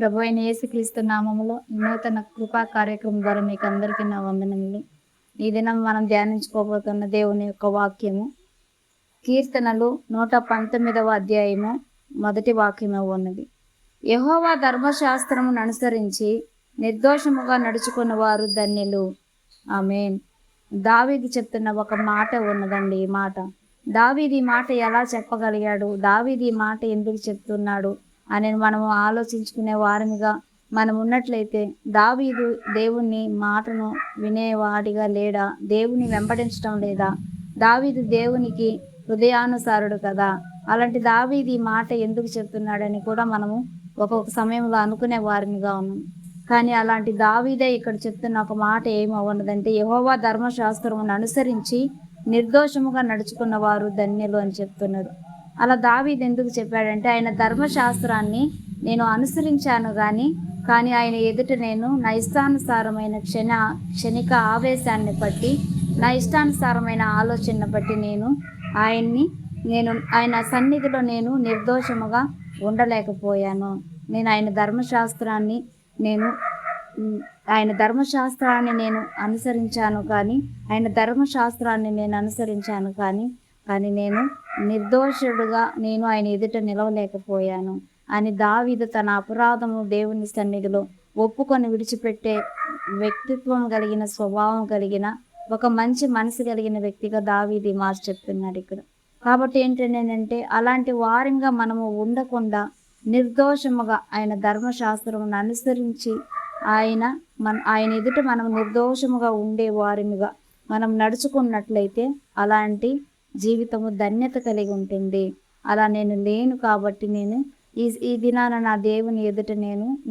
ప్రభు అయిన యేసుక్రీస్తు నామములో నూతన కృపా కార్యక్రమం ద్వారా మీకు అందరికీ నా వందనములు. ఈ దినం మనం ధ్యానించుకోబోతున్న దేవుని యొక్క వాక్యము కీర్తనలు 119వ అధ్యాయము మొదటి వాక్యము ఉన్నది. యెహోవా ధర్మశాస్త్రమును అనుసరించి నిర్దోషముగా నడుచుకున్న వారు ధన్యులు. ఆమేన్. దావీదు చెప్తున్న ఒక మాట ఉన్నదండి. ఈ మాట దావీదు ఈ మాట ఎలా చెప్పగలిగాడు, దావీదు ఈ మాట ఎందుకు చెప్తున్నాడు అని మనము ఆలోచించుకునే వారినిగా మనం ఉన్నట్లయితే, దావీదు దేవుని మాటను వినేవాడిగా లేడా? దేవుని వెంబడించడం లేదా? దావీదు దేవునికి హృదయానుసారుడు కదా. అలాంటి దావీదు ఈ మాట ఎందుకు చెప్తున్నాడని కూడా మనము ఒక్కొక్క సమయంలో అనుకునే వారినిగా ఉన్నాం. కానీ అలాంటి దావీదే ఇక్కడ చెప్తున్న ఒక మాట ఏమవున్నదంటే, యెహోవా ధర్మశాస్త్రమును అనుసరించి నిర్దోషముగా నడుచుకున్న వారు ధన్యులు అని చెప్తున్నాడు. అలా దావీదు ఎందుకు చెప్పాడంటే, ఆయన ధర్మశాస్త్రాన్ని నేను అనుసరించాను కానీ ఆయన ఎదుట నేను నా ఇష్టానుసారమైన క్షణిక ఆవేశాన్ని బట్టి, నా ఇష్టానుసారమైన ఆలోచనను బట్టి నేను ఆయన సన్నిధిలో నేను నిర్దోషముగా ఉండలేకపోయాను. నేను ఆయన ధర్మశాస్త్రాన్ని అనుసరించాను కానీ నేను నిర్దోషుడుగా నేను ఆయన ఎదుట నిలవలేకపోయాను అని దావీదు తన అపరాధము దేవుని సన్నిధిలో ఒప్పుకొని విడిచిపెట్టే వ్యక్తిత్వం కలిగిన, స్వభావం కలిగిన, ఒక మంచి మనసు కలిగిన వ్యక్తిగా దావీదు ఈ మాట చెప్తున్నాడు ఇక్కడ. కాబట్టి ఏంటంటే, అలాంటి వారంగా మనము ఉండకుండా నిర్దోషముగా ఆయన ధర్మశాస్త్రమును అనుసరించి ఆయన ఎదుట మనం నిర్దోషముగా ఉండే వారినిగా మనం నడుచుకున్నట్లయితే అలాంటి జీవితము ధన్యత కలిగి ఉంటుంది. అలా నేను లేను కాబట్టి నేను ఈ దినాన నా దేవుని ఎదుట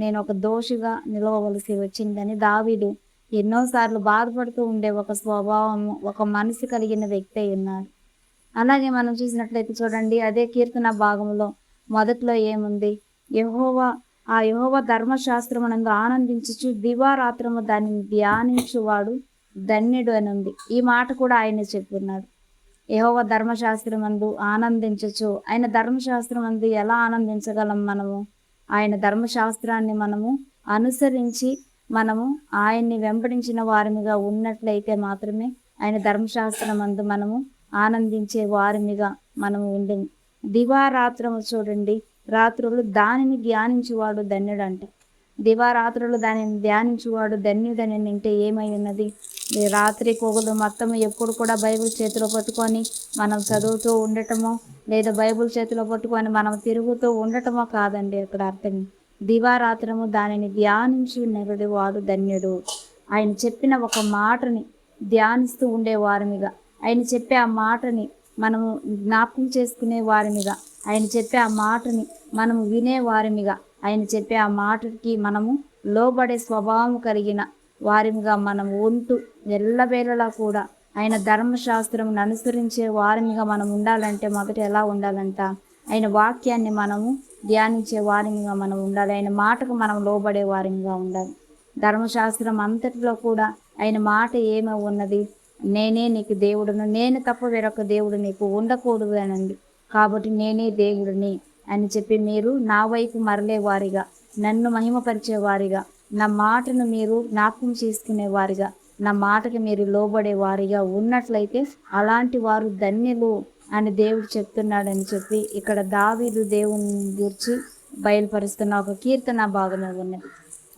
నేను ఒక దోషిగా నిలవవలసి వచ్చిందని దావీదు ఎన్నోసార్లు బాధపడుతూ ఉండే ఒక స్వభావము, ఒక మనసు కలిగిన వ్యక్తి అయి ఉన్నాడు. అలాగే మనం చూసినట్లయితే చూడండి, అదే కీర్తన భాగంలో మొదట్లో ఏముంది? యెహోవా ధర్మశాస్త్రమునందు ఆనందించుచు దివారాత్రము దానిని ధ్యానించువాడు ధన్యుడు అని ఉంది. ఈ మాట కూడా ఆయన చెప్పున్నాడు. యెహోవా ధర్మశాస్త్రమందు ఆనందించచ్చు. ఆయన ధర్మశాస్త్రమందు ఎలా ఆనందించగలం? ఆయన ధర్మశాస్త్రాన్ని మనము అనుసరించి మనము ఆయన్ని వెంబడించిన వారినిగా ఉన్నట్లయితే మాత్రమే ఆయన ధర్మశాస్త్రమందు మనము ఆనందించే వారినిగా మనము ఉండము. దివారాత్రము చూడండి, రాత్రులు దానిని ధ్యానించువాడు ధన్యుడు అంట. దివారాత్రులు దానిని ధ్యానించువాడు ధన్యుడని అంటే ఏమై ఉన్నది? రాత్రి పొగలు మొత్తం ఎప్పుడు కూడా బైబిల్ చేతిలో పట్టుకొని మనం చదువుతూ ఉండటమో, లేదా బైబిల్ చేతిలో పట్టుకొని మనం తిరుగుతూ ఉండటమో కాదండి అక్కడ అర్థం. దివారాత్రము దానిని ధ్యానించి వాడు ధన్యుడు. ఆయన చెప్పిన ఒక మాటని ధ్యానిస్తూ ఉండే వారినిగా, ఆయన చెప్పే ఆ మాటని మనము జ్ఞాపకం చేసుకునే వారినిగా, ఆయన చెప్పే ఆ మాటని మనము వినే వారినిగా, ఆయన చెప్పే ఆ మాటకి మనము లోబడే స్వభావం కలిగిన వారినిగా మనము ఉంటూ ఎల్లవేళలా కూడా ఆయన ధర్మశాస్త్రమును అనుసరించే వారినిగా మనం ఉండాలంటే మొదట ఎలా ఉండాలంట? ఆయన వాక్యాన్ని మనము ధ్యానించే వారినిగా మనం ఉండాలి. ఆయన మాటకు మనం లోబడే వారినిగా ఉండాలి. ధర్మశాస్త్రం అంతటిలో కూడా ఆయన మాట ఏమో ఉన్నది? నేనే నీకు దేవుడును, నేను తప్ప వేరొక దేవుడు నీకు ఉండకూడదు అనండి. కాబట్టి నేనే దేవుడిని అని చెప్పి మీరు నా వైపు మరలే వారిగా, నన్ను మహిమపరిచే వారిగా, నా మాటను మీరు జ్ఞాపకం చేసుకునే వారిగా, నా మాటకి మీరు లోబడే వారిగా ఉన్నట్లయితే అలాంటి వారు ధన్యులు అని దేవుడు చెప్తున్నాడని చెప్పి ఇక్కడ దావీదు దేవుని గురించి బయలుపరుస్తున్న ఒక కీర్తన భాగమే ఉన్నది.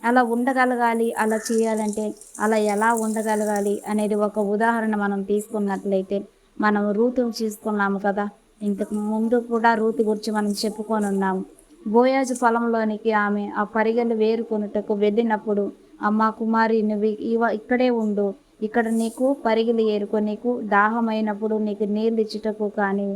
అలా ఉండగలగాలి, అలా చేయాలంటే అలా ఎలా ఉండగలగాలి అనేది ఒక ఉదాహరణ మనం తీసుకున్నట్లయితే, మనం రూతును తీసుకున్నాము కదా. ఇంతకు ముందు కూడా రూతు గురించి మనం చెప్పుకొని ఉన్నాము. బోయాజు పొలంలోనికి ఆమె ఆ పరిగెలు వేరుకొనుటకు వెళ్ళినప్పుడు, అమ్మా కుమారి, నువ్వు ఇక్కడే ఉండు, ఇక్కడ నీకు పరిగెలు ఏరుకొని నీకు దాహమైనప్పుడు నీకు నీళ్ళు ఇచ్చుటకు కానీ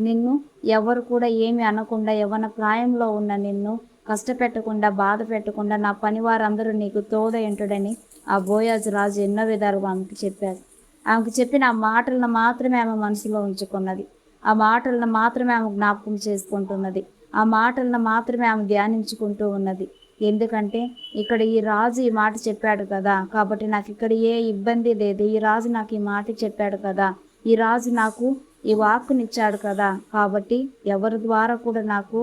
నిన్ను ఎవరు కూడా ఏమి అనకుండా, యవ్వన ప్రాయంలో ఉన్న నిన్ను కష్టపెట్టకుండా, బాధ పెట్టకుండా నా పని వారందరూ నీకు తోడైంటుడని ఆ బోయాజు రాజు ఎన్నో విధాలుగా ఆమెకు చెప్పారు. ఆమెకు చెప్పిన ఆ మాటలను మాత్రమే ఆమె మనసులో ఉంచుకున్నది. ఆ మాటలను మాత్రమే ఆమె జ్ఞాపకం చేసుకుంటున్నది. ఆ మాటలను మాత్రమే ఆమె ధ్యానించుకుంటూ ఉన్నది. ఎందుకంటే ఇక్కడ ఈ రాజు ఈ మాట చెప్పాడు కదా, కాబట్టి నాకు ఇక్కడ ఏ ఇబ్బంది లేదు. ఈ రాజు నాకు ఈ మాట చెప్పాడు కదా, ఈ రాజు నాకు ఈ వాక్కునిచ్చాడు కదా, కాబట్టి ఎవరి ద్వారా కూడా నాకు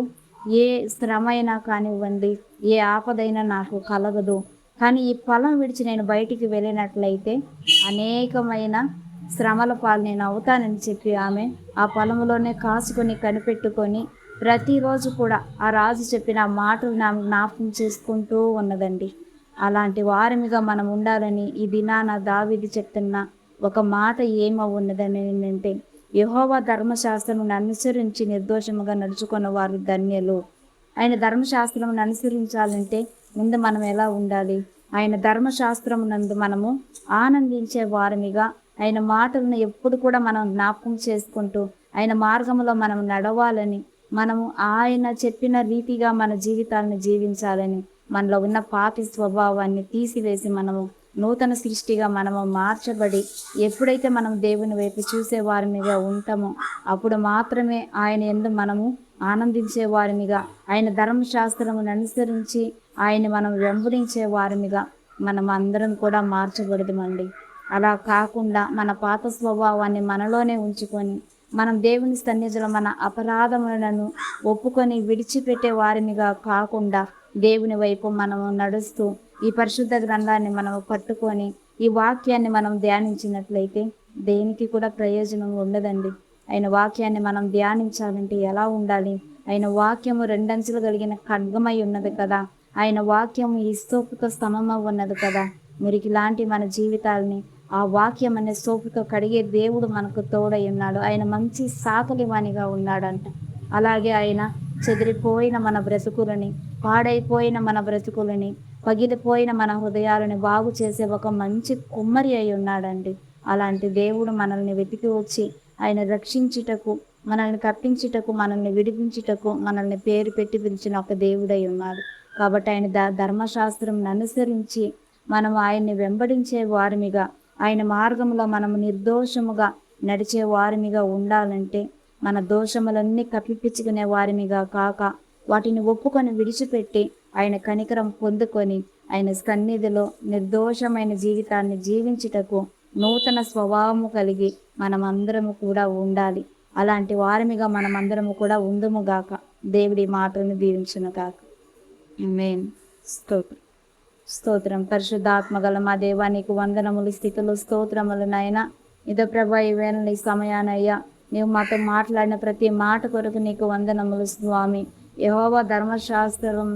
ఏ శ్రమ అయినా కానివ్వండి, ఏ ఆపదైనా నాకు కలగదు. కానీ ఈ పొలం విడిచి నేను బయటికి వెళ్ళినట్లయితే అనేకమైన శ్రమల పాలు నేను అవుతానని చెప్పి ఆమె ఆ పొలంలోనే కాసుకొని కనిపెట్టుకొని ప్రతిరోజు కూడా ఆ రాజు చెప్పిన ఆ మాటలు నా జ్ఞాపకం చేసుకుంటూ ఉన్నదండి. అలాంటి వారమిగా మనం ఉండాలని ఈ దినాన దావీదు చెప్తున్న ఒక మాట ఉన్నదని ఏంటంటే, యెహోవా ధర్మశాస్త్రమును అనుసరించి నిర్దోషముగా నడుచుకున్న వారు ధన్యులు. ఆయన ధర్మశాస్త్రమును అనుసరించాలంటే ముందు మనం ఎలా ఉండాలి? ఆయన ధర్మశాస్త్రమునందు మనము ఆనందించే వారమిగా, ఆయన మాటలను ఎప్పుడు కూడా మనం జ్ఞాపకం చేసుకుంటూ ఆయన మార్గంలో మనం నడవాలని, మనము ఆయన చెప్పిన రీతిగా మన జీవితాలను జీవించాలని, మనలో ఉన్న పాపి స్వభావాన్ని తీసివేసి మనము నూతన సృష్టిగా మనము మార్చబడి ఎప్పుడైతే మనం దేవుని వైపు చూసే వారినిగా ఉంటామో అప్పుడు మాత్రమే ఆయన యందు మనము ఆనందించే వారినిగా, ఆయన ధర్మశాస్త్రమును అనుసరించి ఆయన్ని మనం వెంబడించే వారినిగా మనం అందరం కూడా మార్చబడదుమండి. అలా కాకుండా మన పాత స్వభావాన్ని మనలోనే ఉంచుకొని మనం దేవుని సన్నిధిలో మన అపరాధములను ఒప్పుకొని విడిచిపెట్టే వారినిగా కాకుండా దేవుని వైపు మనము నడుస్తూ ఈ పరిశుద్ధ గ్రంథాన్ని మనం పట్టుకొని ఈ వాక్యాన్ని మనం ధ్యానించినట్లయితే దేనికి కూడా ప్రయోజనం ఉండదండి. ఆయన వాక్యాన్ని మనం ధ్యానించాలంటే ఎలా ఉండాలి? ఆయన వాక్యము రెండంచులు కలిగిన ఖడ్గమై ఉన్నది కదా. ఆయన వాక్యము ఇస్తోపుతో సమమై ఉన్నది కదా. మురికి లాంటి మన జీవితాలని ఆ వాక్యం అనే సోపుతో కడిగే దేవుడు మనకు తోడై ఉన్నాడు. ఆయన మంచి సాకలివానిగా ఉన్నాడంట. అలాగే ఆయన చెదిరిపోయిన మన బ్రతుకులని, పాడైపోయిన మన బ్రతుకులని, పగిలిపోయిన మన హృదయాలను బాగు చేసే ఒక మంచి కుమ్మరి అయి ఉన్నాడండి. అలాంటి దేవుడు మనల్ని వెతికి వచ్చి ఆయన రక్షించుటకు, మనల్ని తప్పించుటకు, మనల్ని విడిపించుటకు, మనల్ని పేరు పెట్టి పిలిచిన ఒక దేవుడై ఉన్నాడు. కాబట్టి ఆయన ధర్మశాస్త్రం అనుసరించి మనం ఆయన్ని వెంబడించే వారిమిగా, ఆయన మార్గంలో మనము నిర్దోషముగా నడిచే వారిమిగా ఉండాలంటే మన దోషములన్నీ కప్పిపుచ్చుకునే వారిమిగా కాక వాటిని ఒప్పుకొని విడిచిపెట్టి ఆయన కనికరం పొందుకొని ఆయన సన్నిధిలో నిర్దోషమైన జీవితాన్ని జీవించుటకు నూతన స్వభావము కలిగి మనమందరము కూడా ఉండాలి. అలాంటి వారిమిగా మనమందరము కూడా ఉందుముగాక. దేవుడి మాటలను దీవించునుగాక. ఆమేన్. స్తోత్రం. పరిశుద్ధాత్మ గల మా దేవా, నీకు వందనములు, స్థితులు, స్తోత్రములు నాయన. ఇదో ప్రభా, ఈవేళ నీ సమయానయ్యా నీవు మాతో మాట్లాడిన ప్రతి మాట కొరకు నీకు వందనములు స్వామి. యెహోవా ధర్మశాస్త్రం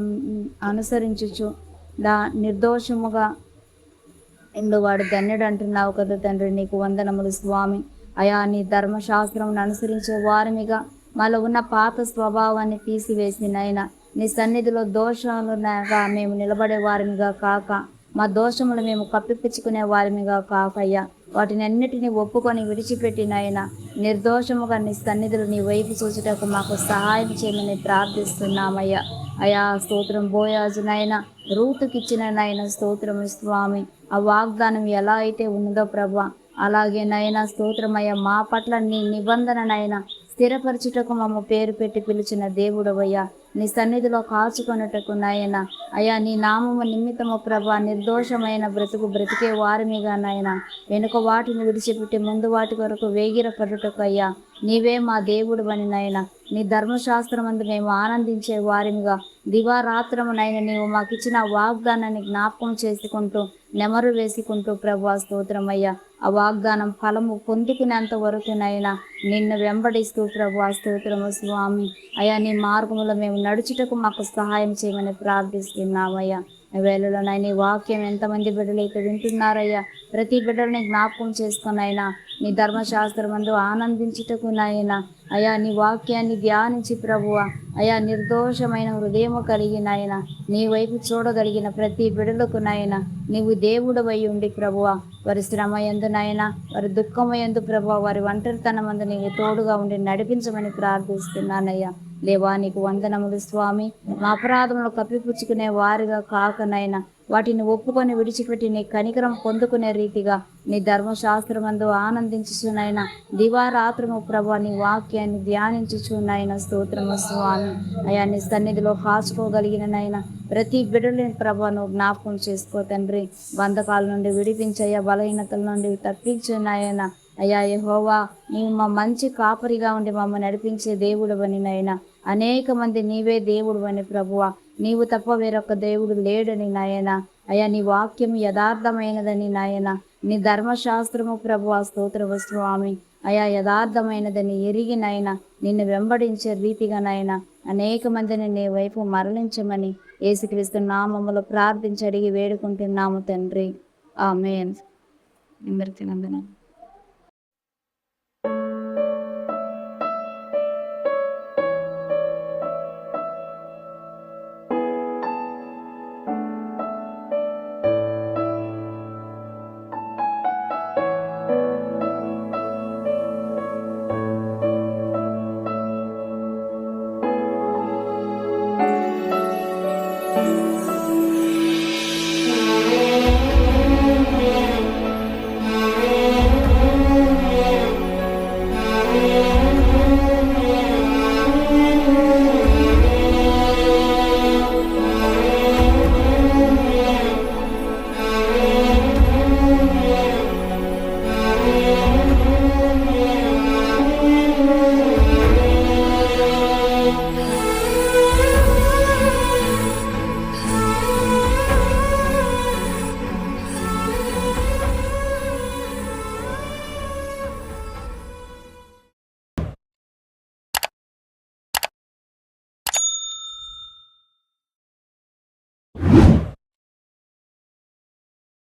అనుసరించుచు నిర్దోషముగా వాడు ధన్యుడు అంటున్నావు కదా తండ్రి. నీకు వందనములు స్వామి. అయా, నీ ధర్మశాస్త్రం అనుసరించే వారిమిగా మాలో ఉన్న పాత స్వభావాన్ని తీసివేసి నాయన నీ సన్నిధిలో దోషాలుగా మేము నిలబడే వారిమిగా కాక, మా దోషములు మేము కప్పిపుచ్చుకునే వారిమిగా కాకయ్యా, వాటిని అన్నిటినీ ఒప్పుకొని విడిచిపెట్టి నాయన నిర్దోషముగా నీ సన్నిధులు నీ వైపు చూచుటకు మాకు సహాయం చేయమని ప్రార్థిస్తున్నామయ్యా. అయా స్తోత్రం. బోయాజు నాయన రూతుకిచ్చిన నాయన స్తోత్రము స్వామి. ఆ వాగ్దానం ఎలా అయితే ఉన్నదో ప్రభా, అలాగే నాయన స్తోత్రమయ్యా, మా పట్ల నీ నిబంధన నాయన స్థిరపరచుటకు మమ్మ పేరు పెట్టి పిలిచిన దేవుడవయ్యా, నీ సన్నిధిలో కాచుకొనుటకు నాయన అయా నీ నామము నిమిత్తము ప్రభా నిర్దోషమైన బ్రతికే వారిమిగా నాయన వెనుక వాటిని విడిచిపెట్టి ముందు వాటి కొరకు వేగిర పడుటకు అయ్యా నీవే మా దేవుడు అని నాయన నీ ధర్మశాస్త్రమందు మేము ఆనందించే వారిమిగా దివారాత్రము నాయన నీవు మాకు ఇచ్చిన వాగ్దానాన్ని జ్ఞాపకం చేసుకుంటూ నెమరు వేసుకుంటూ ప్రభా స్తోత్రమయ్యా, ఆ వాగ్దానం ఫలము పొందుకునేంత వరకు నైనా నిన్ను వెంబడిస్తూ ప్రభా స్తోత్రము స్వామి. అయ్యా నీ మార్గంలో మేము నడుచుటకు మాకు సహాయం చేయమని ప్రార్థిస్తున్నామయ్యా. వేళలో నాయన ఈ వాక్యం ఎంతమంది బిడ్డలైతే వింటున్నారయ్యా, ప్రతి బిడ్డలని జ్ఞాపకం చేసుకునైనా నీ ధర్మశాస్త్రమందు ఆనందించుటకు నాయన అయా నీ వాక్యాన్ని ధ్యానించి ప్రభువ అయా నిర్దోషమైన హృదయము కలిగి నాయన నీ వైపు చూడగలిగిన ప్రతి బిడ్డలకు నాయన నీవు దేవుడు అయి ఉండి ప్రభువ వారి శ్రమ యందు నాయన వారి దుఃఖము యందు ప్రభువ వారి ఒంటరితనమందు నీవు తోడుగా ఉండి నడిపించమని ప్రార్థిస్తున్నానయ్యా. దేవా నీకు వందనములు స్వామి. మా అపరాధములు కప్పిపుచ్చుకునే వారిగా కాకనైనా వాటిని ఒప్పుకొని విడిచిపెట్టి నీ కనికరం పొందుకునే రీతిగా నీ ధర్మశాస్త్రమందు ఆనందించుచునైనా దివారాత్రము ప్రభా నీ వాక్యాన్ని ధ్యానించుచునైనా స్తోత్రము స్వామి. అయా నీ సన్నిధిలో కాచుకోగలిగిన నైనా ప్రతి బిడ్డని ప్రభా నువ్వు జ్ఞాపకం చేసుకో తండ్రి. బంధకాల నుండి విడిపించయ్యా, బలహీనతల నుండి తప్పించున్నాయన అయ్యా యెహోవా నీవు మా మంచి కాపరిగా ఉండి మమ్మల్ని నడిపించే దేవుడు అని నైనా అనేక మంది నీవే దేవుడు అని ప్రభువ, నీవు తప్ప వేరొక దేవుడు లేడని నాయన. అయ్యా నీ వాక్యం యథార్థమైనదని నాయన, నీ ధర్మశాస్త్రము ప్రభువ స్తోత్రము స్వామి. అయా యథార్థమైనదని ఎరిగి నాయన నిన్ను వెంబడించే రీతిగా నాయన అనేక మందిని నీ వైపు మరలించమని యేసుక్రీస్తు నామములో ప్రార్థించి అడిగి వేడుకుంటున్నాము తండ్రి. ఆమేన్. అందరికీ వందనాలు.